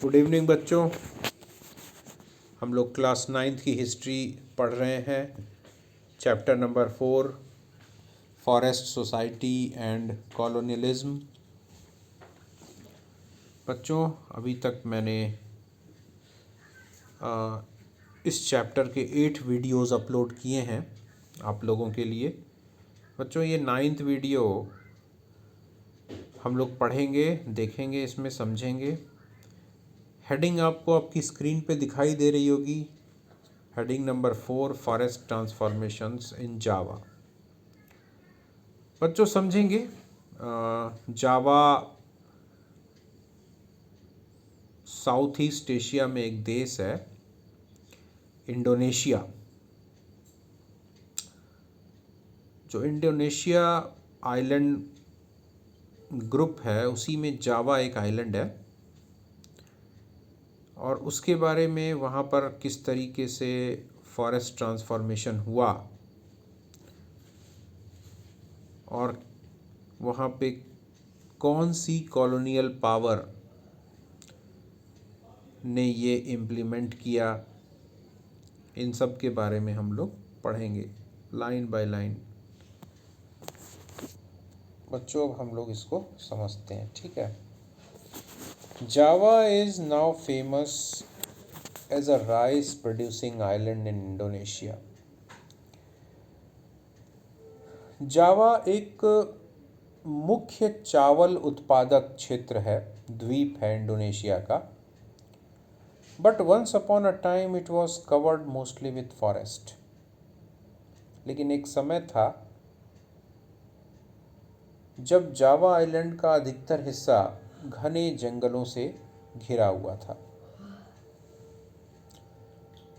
Good evening बच्चों। हम लोग क्लास 9th की हिस्ट्री पढ़ रहे हैं। Chapter number 4, forest society and colonialism. बच्चों, अभी तक मैंने इस चैप्टर के 8 वीडियोस अपलोड किए हैं आप लोगों के लिए। बच्चों, ये 9th वीडियो हम लोग पढ़ेंगे, देखेंगे, इसमें समझेंगे। हेडिंग आपको आपकी स्क्रीन पे दिखाई दे रही होगी। हेडिंग नंबर 4, फॉरेस्ट ट्रांसफॉर्मेशंस इन जावा। बच्चों समझेंगे, जावा साउथ ईस्ट एशिया में एक देश है, इंडोनेशिया। जो इंडोनेशिया आइलैंड ग्रुप है, उसी में जावा एक आइलैंड है, और उसके बारे में वहाँ पर किस तरीके से फॉरेस्ट ट्रांसफॉर्मेशन हुआ और वहाँ पे कौन सी कॉलोनियल पावर ने ये इम्प्लीमेंट किया, इन सब के बारे में हम लोग पढ़ेंगे लाइन बाय लाइन। बच्चों, अब हम लोग इसको समझते हैं, ठीक है। Java is now famous as a rice producing island in Indonesia. Java एक मुख्य चावल उत्पादक क्षेत्र है, द्वीप है इंडोनेशिया का। But once upon a time it was covered mostly with forest. लेकिन एक समय था जब जावा आइलैंड का अधिकतर हिस्सा घने जंगलों से घिरा हुआ था।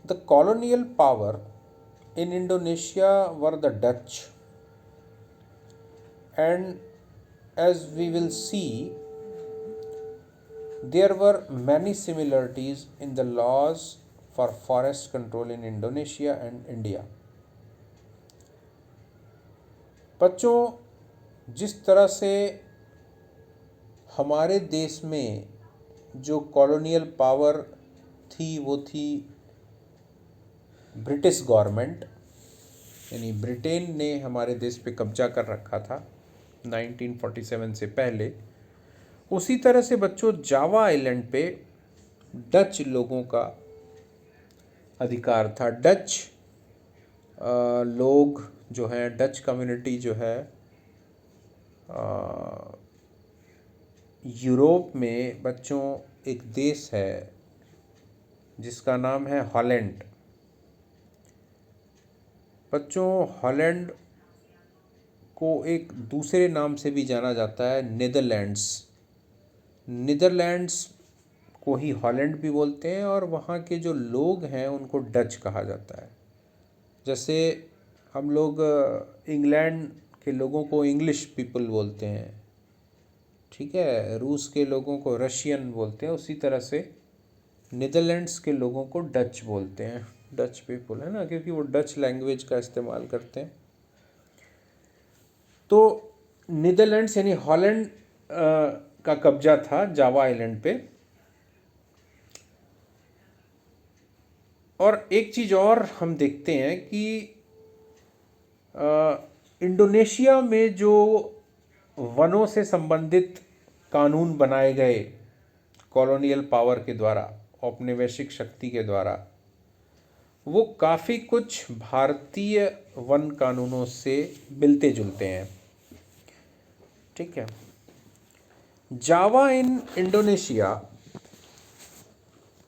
The colonial power in Indonesia were the Dutch, and as we will see, there were many similarities in the laws for forest control in Indonesia and India. बच्चों, जिस तरह से हमारे देश में जो कॉलोनियल पावर थी वो थी ब्रिटिश गवर्नमेंट, यानी ब्रिटेन ने हमारे देश पे कब्जा कर रखा था 1947 से पहले। उसी तरह से बच्चों जावा आइलैंड पे डच लोगों का अधिकार था। डच लोग जो हैं, डच कम्युनिटी जो है यूरोप में बच्चों एक देश है जिसका नाम है हॉलैंड। बच्चों, हॉलैंड को एक दूसरे नाम से भी जाना जाता है, नीदरलैंड्स। नीदरलैंड्स को ही हॉलैंड भी बोलते हैं, और वहाँ के जो लोग हैं उनको डच कहा जाता है। जैसे हम लोग इंग्लैंड के लोगों को इंग्लिश पीपल बोलते हैं, ठीक है, रूस के लोगों को रशियन बोलते हैं, उसी तरह से नीदरलैंड्स के लोगों को डच बोलते हैं, डच पीपल, है ना, क्योंकि वो डच लैंग्वेज का इस्तेमाल करते हैं। तो नीदरलैंड्स यानी हॉलैंड का कब्जा था जावा आइलैंड पे। और एक चीज़ और हम देखते हैं कि इंडोनेशिया में जो वनों से संबंधित कानून बनाए गए कॉलोनियल पावर के द्वारा, औपनिवेशिक शक्ति के द्वारा, वो काफ़ी कुछ भारतीय वन कानूनों से मिलते जुलते हैं, ठीक है। Java in Indonesia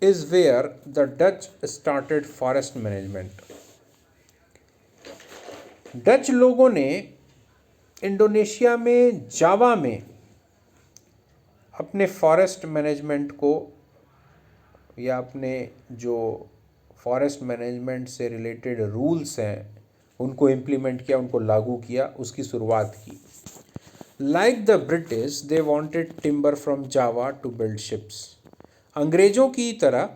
is where the Dutch started forest management. Dutch लोगों ने इंडोनेशिया में जावा में अपने फॉरेस्ट मैनेजमेंट को, या अपने जो फॉरेस्ट मैनेजमेंट से रिलेटेड रूल्स हैं उनको इम्प्लीमेंट किया, उनको लागू किया, उसकी शुरुआत की। Like the British, they wanted timber from Java to build ships. अंग्रेज़ों की तरह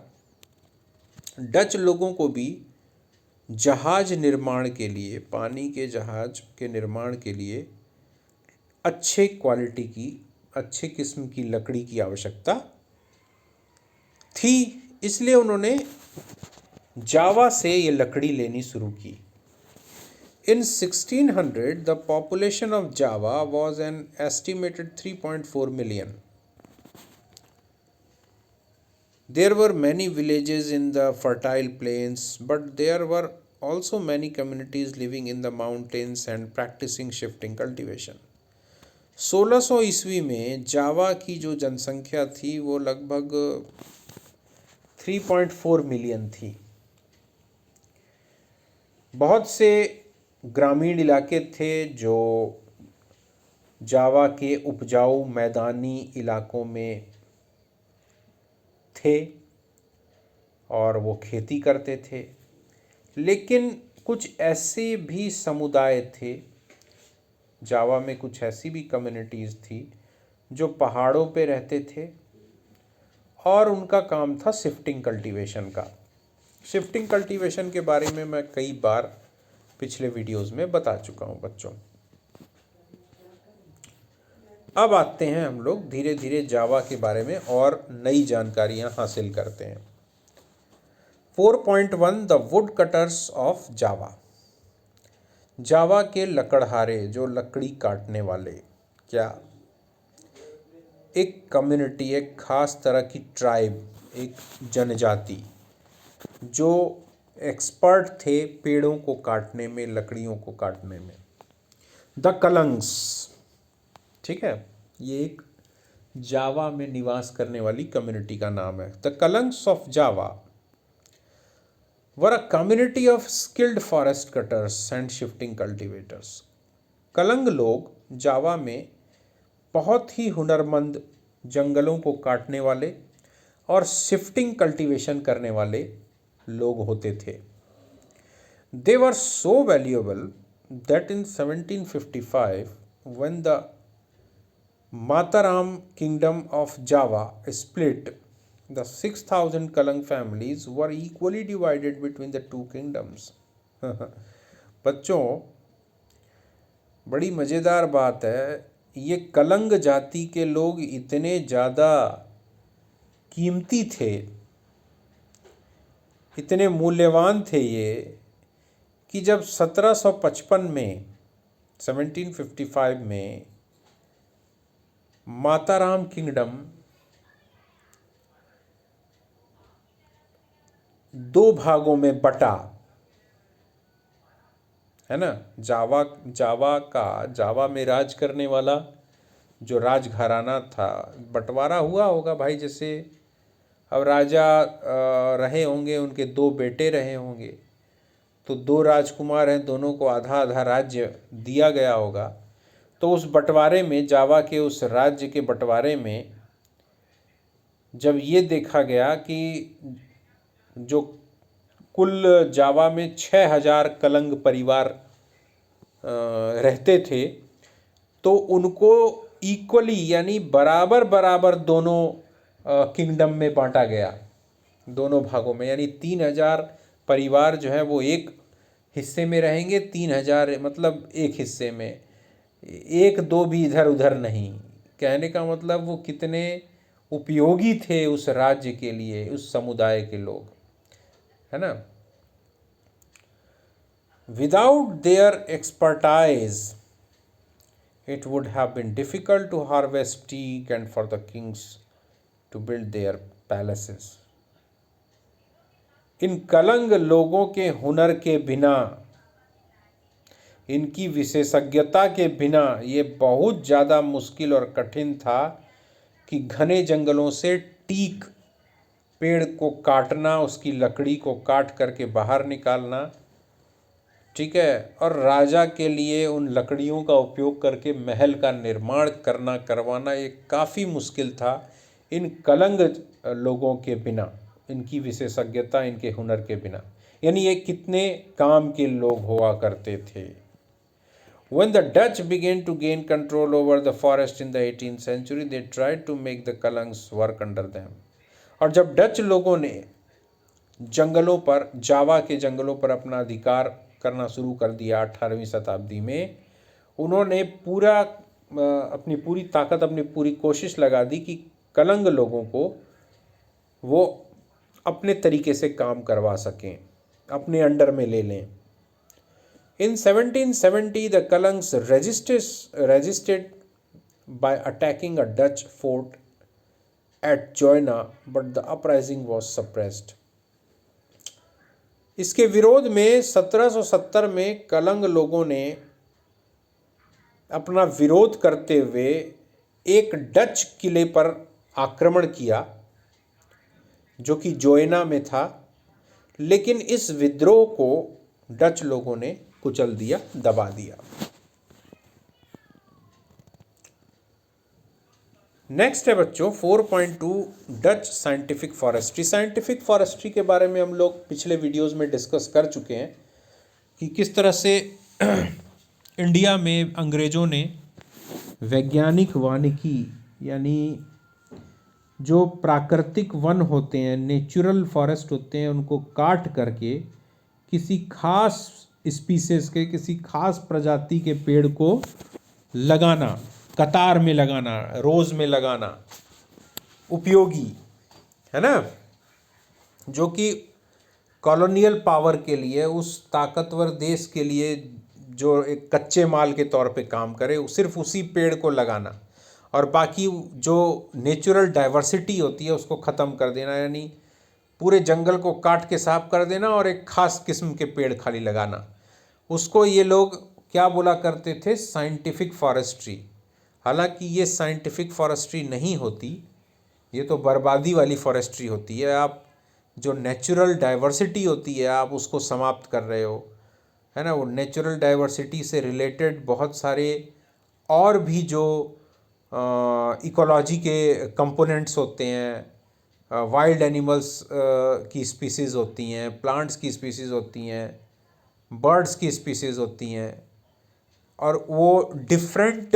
डच लोगों को भी जहाज निर्माण के लिए, पानी के जहाज के निर्माण के लिए अच्छे क्वालिटी की, अच्छे किस्म की लकड़ी की आवश्यकता थी, इसलिए उन्होंने जावा से ये लकड़ी लेनी शुरू की। In 1600, the population of Java was an estimated 3.4 million. There were many villages in the fertile plains, but there were also many communities living in the mountains and practicing shifting cultivation. 1600 ईस्वी में जावा की जो जनसंख्या थी वो लगभग 3.4 million थी। बहुत से ग्रामीण इलाके थे जो जावा के उपजाऊ मैदानी इलाकों में थे और वो खेती करते थे, लेकिन कुछ ऐसे भी समुदाय थे, जावा में कुछ ऐसी भी कम्युनिटीज़ थी जो पहाड़ों पे रहते थे और उनका काम था शिफ्टिंग कल्टीवेशन का। शिफ्टिंग कल्टीवेशन के बारे में मैं कई बार पिछले वीडियोस में बता चुका हूं बच्चों। अब आते हैं हम लोग धीरे धीरे जावा के बारे में और नई जानकारियां हासिल करते हैं। 4.1 the wood cutters of Java. Java के लकड़हारे, जो लकड़ी काटने वाले, क्या एक कम्युनिटी, एक खास तरह की ट्राइब, एक जनजाति जो एक्सपर्ट थे पेड़ों को काटने में, लकड़ियों को काटने में। द कलंग्स, ठीक है, ये एक जावा में निवास करने वाली कम्युनिटी का नाम है। The Kalangs of Java were a community of skilled forest cutters and shifting cultivators. Kalang लोग जावा में बहुत ही हुनरमंद जंगलों को काटने वाले और शिफ्टिंग कल्टीवेशन करने वाले लोग होते थे। They were so valuable that in 1755, when the Mataram kingdom of Java split, the 6,000 Kalang families were equally divided between the two kingdoms. बच्चों, बड़ी मज़ेदार बात है, ये कलंग जाति के लोग इतने ज़्यादा कीमती थे, इतने मूल्यवान थे ये, कि जब 1755 में 1755 में माताराम किंगडम दो भागों में बटा, है ना, जावा में राज करने वाला जो राजघराना था, बंटवारा हुआ होगा भाई। जैसे अब राजा रहे होंगे, उनके दो बेटे रहे होंगे, तो दो राजकुमार हैं, दोनों को आधा आधा राज्य दिया गया होगा। तो उस बंटवारे में, जावा के उस राज्य के बंटवारे में, जब ये देखा गया कि जो कुल जावा में 6,000 कलंग परिवार रहते थे, तो उनको इक्वली यानी बराबर बराबर दोनों किंगडम में बांटा गया, दोनों भागों में। यानी 3,000 परिवार जो है वो एक हिस्से में रहेंगे, 3,000 मतलब एक हिस्से में, एक दो भी इधर उधर नहीं। कहने का मतलब वो कितने उपयोगी थे उस राज्य के लिए, उस समुदाय के लोग, है ना। Without their expertise it would have been difficult to harvest teak and for the kings to build their palaces. इन कलंग लोगों के हुनर के बिना, इनकी विशेषज्ञता के बिना ये बहुत ज़्यादा मुश्किल और कठिन था कि घने जंगलों से टीक पेड़ को काटना, उसकी लकड़ी को काट करके बाहर निकालना, ठीक है, और राजा के लिए उन लकड़ियों का उपयोग करके महल का निर्माण करवाना ये काफ़ी मुश्किल था इन कलंग लोगों के बिना, इनकी विशेषज्ञता, इनके हुनर के बिना। यानी ये कितने काम के लोग हुआ करते थे। When the Dutch began to gain control over the forest in the 18th century, they tried to make the Kalangs work under them. और जब डच लोगों ने जंगलों पर, जावा के जंगलों पर अपना अधिकार करना शुरू कर दिया 18वीं शताब्दी में, उन्होंने अपनी पूरी ताकत, अपनी पूरी कोशिश लगा दी कि कलंग लोगों को वो अपने तरीके से काम करवा सकें, अपने अंडर में ले लें। In 1770, the Kalangs resisted by attacking a Dutch fort at Joina, but the uprising was suppressed. इसके विरोध में 1770 में कलंग लोगों ने अपना विरोध करते हुए एक डच किले पर आक्रमण किया जो कि जोयना में था, लेकिन इस विद्रोह को डच लोगों ने कुचल दिया, दबा दिया। नेक्स्ट है बच्चों 4.2 Dutch scientific forestry. Scientific forestry के बारे में हम लोग पिछले वीडियोस में डिस्कस कर चुके हैं कि किस तरह से इंडिया में अंग्रेज़ों ने वैज्ञानिक वानिकी यानी जो प्राकृतिक वन होते हैं, नेचुरल फॉरेस्ट होते हैं, उनको काट करके किसी खास स्पीसीज के, किसी खास प्रजाति के पेड़ को लगाना, कतार में लगाना, रोज में लगाना उपयोगी है ना, जो कि कॉलोनियल पावर के लिए, उस ताकतवर देश के लिए जो एक कच्चे माल के तौर पे काम करे, सिर्फ उसी पेड़ को लगाना और बाकी जो नेचुरल डाइवर्सिटी होती है उसको ख़त्म कर देना, यानी पूरे जंगल को काट के साफ कर देना और एक ख़ास किस्म के पेड़ खाली लगाना। उसको ये लोग क्या बोला करते थे? Scientific forestry. हालांकि ये साइंटिफिक फॉरेस्ट्री नहीं होती, ये तो बर्बादी वाली फॉरेस्ट्री होती है। आप जो नेचुरल डाइवर्सिटी होती है आप उसको समाप्त कर रहे हो, है ना। वो नेचुरल डाइवर्सिटी से रिलेटेड बहुत सारे और भी जो इकोलॉजी के कंपोनेंट्स होते हैं, वाइल्ड एनिमल्स की स्पीसीज़ होती हैं, प्लांट्स की स्पीसीज़ होती हैं, बर्ड्स की स्पीसीज़ होती हैं, और वो डिफरेंट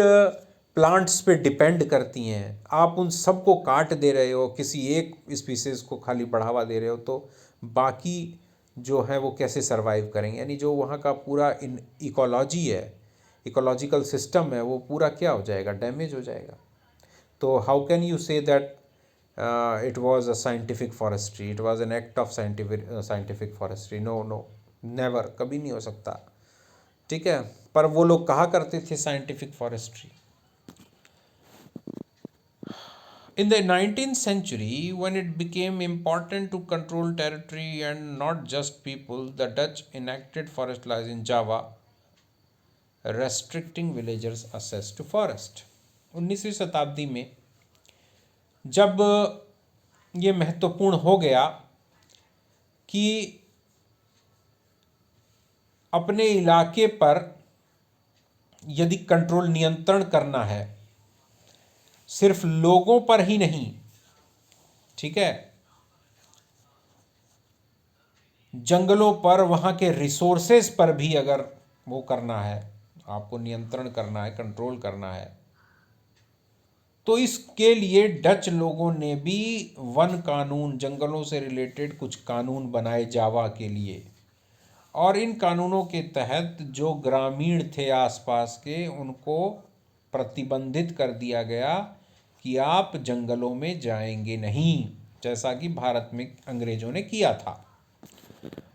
प्लांट्स पे डिपेंड करती हैं। आप उन सब को काट दे रहे हो, किसी एक स्पीसीज़ को खाली बढ़ावा दे रहे हो, तो बाकी जो है वो कैसे सरवाइव करेंगे? यानी जो वहाँ का पूरा इकोलॉजी है, इकोलॉजिकल सिस्टम है, वो पूरा क्या हो जाएगा? डैमेज हो जाएगा। तो how can you say that it was a scientific forestry, it was an act of scientific forestry? No no, never, कभी नहीं हो सकता। ठीक है, पर वो लोग कहा करते थे scientific forestry. In the 19th century, when it became important to control territory and not just people, the Dutch enacted forest laws in Java, restricting villagers' access to forest. 19वीं शताब्दी में जब ये महत्वपूर्ण हो गया कि अपने इलाके पर यदि कंट्रोल, नियंत्रण करना है, सिर्फ लोगों पर ही नहीं, ठीक है, जंगलों पर, वहाँ के रिसोर्सेज पर भी अगर वो करना है, आपको नियंत्रण करना है, कंट्रोल करना है, तो इसके लिए डच लोगों ने भी वन कानून, जंगलों से रिलेटेड कुछ कानून बनाए जावा के लिए। और इन कानूनों के तहत जो ग्रामीण थे आसपास के, उनको प्रतिबंधित कर दिया गया कि आप जंगलों में जाएंगे नहीं, जैसा कि भारत में अंग्रेजों ने किया था।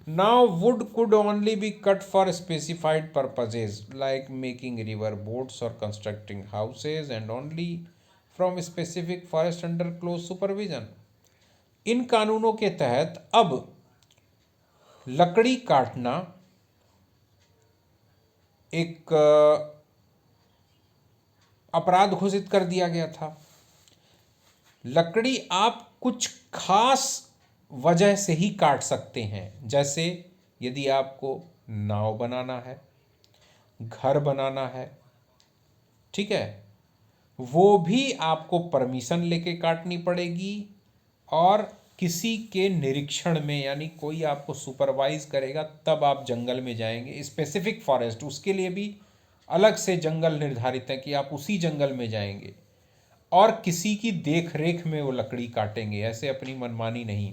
Now wood could only be cut for specified purposes like making river boats or constructing houses and only from specific forest under close supervision. इन कानूनों के तहत अब लकड़ी काटना एक अपराध घोषित कर दिया गया था। लकड़ी आप कुछ खास वजह से ही काट सकते हैं, जैसे यदि आपको नाव बनाना है, घर बनाना है, ठीक है, वो भी आपको परमिशन लेके काटनी पड़ेगी और किसी के निरीक्षण में, यानी कोई आपको सुपरवाइज करेगा तब आप जंगल में जाएंगे। स्पेसिफिक फॉरेस्ट, उसके लिए भी अलग से जंगल निर्धारित है कि आप उसी जंगल में जाएंगे और किसी की देख रेख में वो लकड़ी काटेंगे, ऐसे अपनी मनमानी नहीं।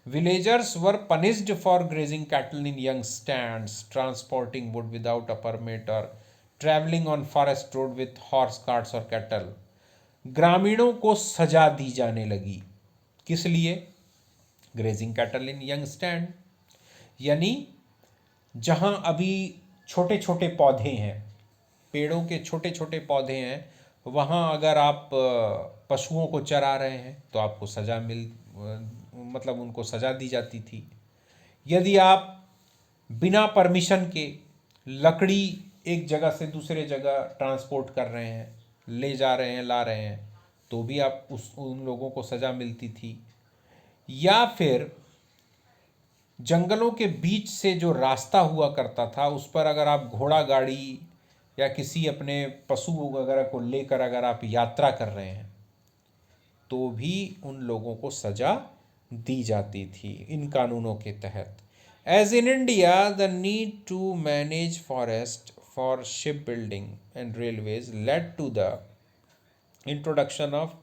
Villagers were punished for grazing cattle in young stands, transporting wood without a permit or travelling on forest road with horse carts or cattle. ग्रामीणों को सजा दी जाने लगी। किस लिए? Grazing cattle in young stand, यानी जहाँ अभी छोटे छोटे पौधे हैं, पेड़ों के छोटे छोटे पौधे हैं, वहाँ अगर आप पशुओं को चरा रहे हैं तो आपको सज़ा मतलब उनको सज़ा दी जाती थी। यदि आप बिना परमिशन के लकड़ी एक जगह से दूसरे जगह ट्रांसपोर्ट कर रहे हैं, ले जा रहे हैं, ला रहे हैं, तो भी आप उन लोगों को सज़ा मिलती थी। या फिर जंगलों के बीच से जो रास्ता हुआ करता था उस पर अगर आप घोड़ा गाड़ी या किसी अपने पशु वगैरह को लेकर अगर आप यात्रा कर रहे हैं तो भी उन लोगों को सज़ा दी जाती थी इन कानूनों के तहत। As in India the need to manage forest for ship building and railways led to the introduction of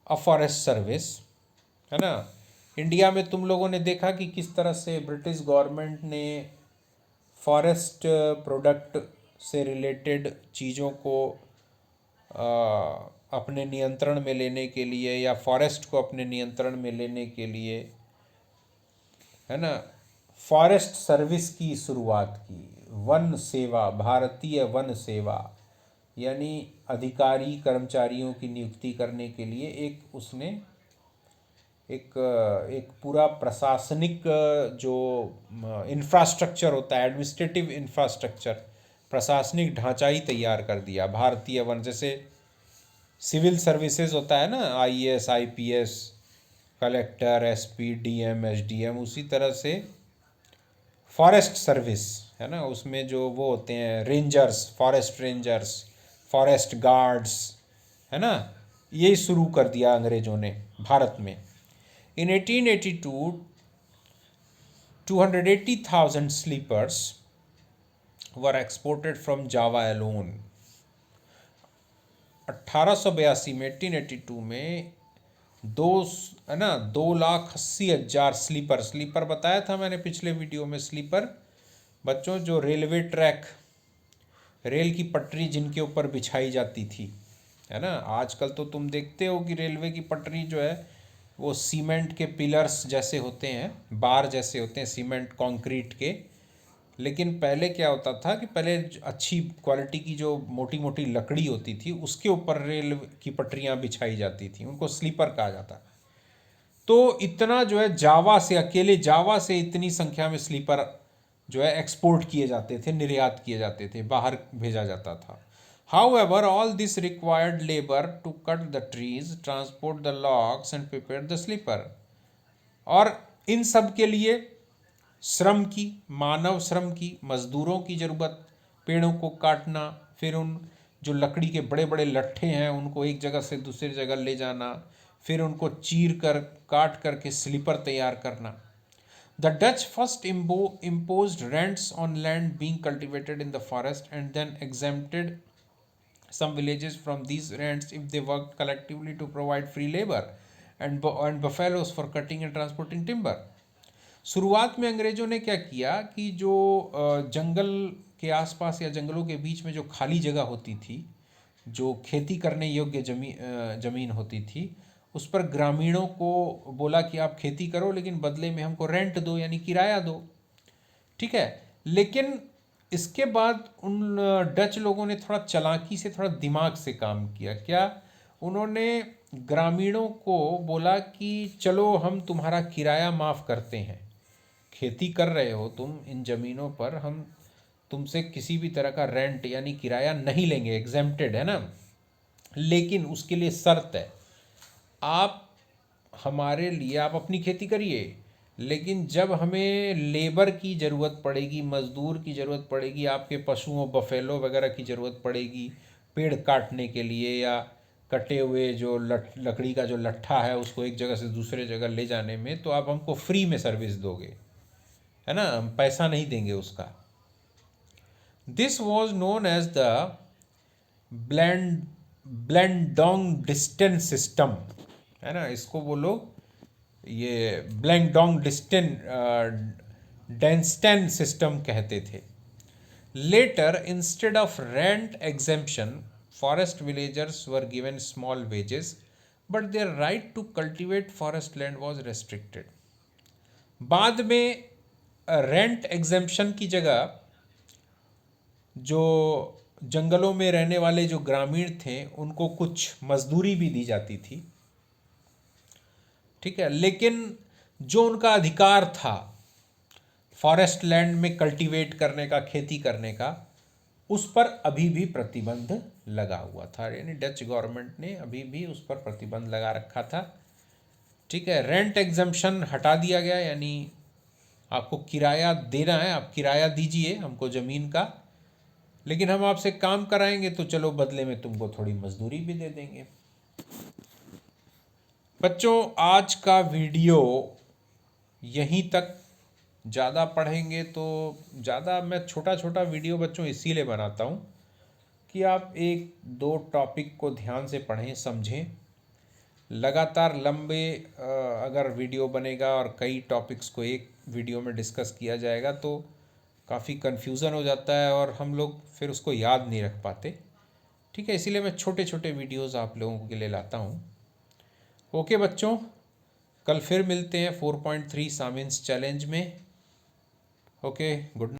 a forest service, है ना। इंडिया में तुम लोगों ने देखा कि किस तरह से ब्रिटिश गवर्नमेंट ने फॉरेस्ट प्रोडक्ट से रिलेटेड चीज़ों को अपने नियंत्रण में लेने के लिए या फॉरेस्ट को अपने नियंत्रण में लेने के लिए, है ना, फॉरेस्ट सर्विस की शुरुआत की। वन सेवा, भारतीय वन सेवा, यानी अधिकारी कर्मचारियों की नियुक्ति करने के लिए एक उसने एक पूरा प्रशासनिक जो इंफ्रास्ट्रक्चर होता है, एडमिनिस्ट्रेटिव इंफ्रास्ट्रक्चर, प्रशासनिक ढांचा ही तैयार कर दिया। भारतीय वन, जैसे सिविल सर्विसेज होता है ना, IAS IPS, collector, SP, DM, SDM, उसी तरह से फॉरेस्ट सर्विस, है ना, उसमें जो वो होते हैं rangers, forest rangers, forest guards, है ना, ये शुरू कर दिया अंग्रेज़ों ने भारत में। In 1882, 280,000 sleepers were exported from Java alone. 1882 में 1882 में दो, है ना, 2,80,000 स्लीपर बताया था मैंने पिछले वीडियो में। स्लीपर बच्चों जो रेलवे ट्रैक, रेल की पटरी जिनके ऊपर बिछाई जाती थी, है ना। आजकल तो तुम देखते हो कि रेलवे की पटरी जो है वो सीमेंट के पिलर्स जैसे होते हैं, बार जैसे होते हैं सीमेंट कंक्रीट के। लेकिन पहले क्या होता था कि पहले अच्छी क्वालिटी की जो मोटी मोटी लकड़ी होती थी उसके ऊपर रेल की पटरियां बिछाई जाती थी, उनको स्लीपर कहा जाता। तो इतना जो है जावा से, अकेले जावा से इतनी संख्या में स्लीपर जो है एक्सपोर्ट किए जाते थे, निर्यात किए जाते थे, बाहर भेजा जाता था। However, all this required labor to cut the trees, transport the logs and prepare the sleeper. और इन सब के लिए श्रम की, मानव श्रम की, मजदूरों की ज़रूरत, पेड़ों को काटना, फिर उन जो लकड़ी के बड़े बड़े लट्ठे हैं उनको एक जगह से दूसरी जगह ले जाना, फिर उनको चीर कर काट करके स्लीपर तैयार करना। The Dutch first imposed rents on land being cultivated in the forest and then exempted some villages from these rents if they worked collectively to provide free labor and buffaloes for cutting and transporting timber. शुरुआत में अंग्रेज़ों ने क्या किया कि जो जंगल के आसपास या जंगलों के बीच में जो खाली जगह होती थी, जो खेती करने योग्य ज़मीन होती थी, उस पर ग्रामीणों को बोला कि आप खेती करो लेकिन बदले में हमको रेंट दो, यानी किराया दो, ठीक है। लेकिन इसके बाद उन डच लोगों ने थोड़ा चालाकी से, थोड़ा दिमाग से काम किया। क्या उन्होंने ग्रामीणों को बोला कि चलो हम तुम्हारा किराया माफ़ करते हैं, खेती कर रहे हो तुम इन ज़मीनों पर, हम तुमसे किसी भी तरह का रेंट यानी किराया नहीं लेंगे, एग्जेम्प्टेड है ना, लेकिन उसके लिए शर्त है, आप हमारे लिए, आप अपनी खेती करिए, लेकिन जब हमें लेबर की ज़रूरत पड़ेगी, मज़दूर की ज़रूरत पड़ेगी, आपके पशुओं बफेलो वगैरह की ज़रूरत पड़ेगी पेड़ काटने के लिए, या कटे हुए जो लकड़ी का जो लट्ठा है उसको एक जगह से दूसरे जगह ले जाने में, तो आप हमको फ्री में सर्विस दोगे, है ना, हम पैसा नहीं देंगे उसका। This was known as the blandongdiensten system, है ना, इसको बोलो ये ब्लेंडोंग डेंस्टन सिस्टम कहते थे। Later instead of rent exemption forest villagers were given small wages but their right to cultivate forest land was restricted. बाद में रेंट एग्जेम्पशन की जगह जो जंगलों में रहने वाले जो ग्रामीण थे उनको कुछ मजदूरी भी दी जाती थी, ठीक है। लेकिन जो उनका अधिकार था फॉरेस्ट लैंड में कल्टीवेट करने का, खेती करने का, उस पर अभी भी प्रतिबंध लगा हुआ था। यानी डच गवर्नमेंट ने अभी भी उस पर प्रतिबंध लगा रखा था, ठीक है। रेंट एग्जम्पशन हटा दिया गया, यानी आपको किराया देना है, आप किराया दीजिए हमको ज़मीन का, लेकिन हम आपसे काम कराएंगे तो चलो बदले में तुमको थोड़ी मजदूरी भी दे देंगे। बच्चों आज का वीडियो यहीं तक। ज़्यादा पढ़ेंगे तो ज़्यादा, मैं छोटा छोटा वीडियो बच्चों इसीलिए बनाता हूँ कि आप एक दो टॉपिक को ध्यान से पढ़ें, समझें। लगातार लंबे अगर वीडियो बनेगा और कई टॉपिक्स को एक वीडियो में डिस्कस किया जाएगा तो काफ़ी कन्फ्यूज़न हो जाता है और हम लोग फिर उसको याद नहीं रख पाते, ठीक है। इसीलिए मैं छोटे छोटे वीडियोस आप लोगों के लिए लाता हूँ। ओके बच्चों, कल फिर मिलते हैं 4.3 सामिन्स चैलेंज में। Okay, good night.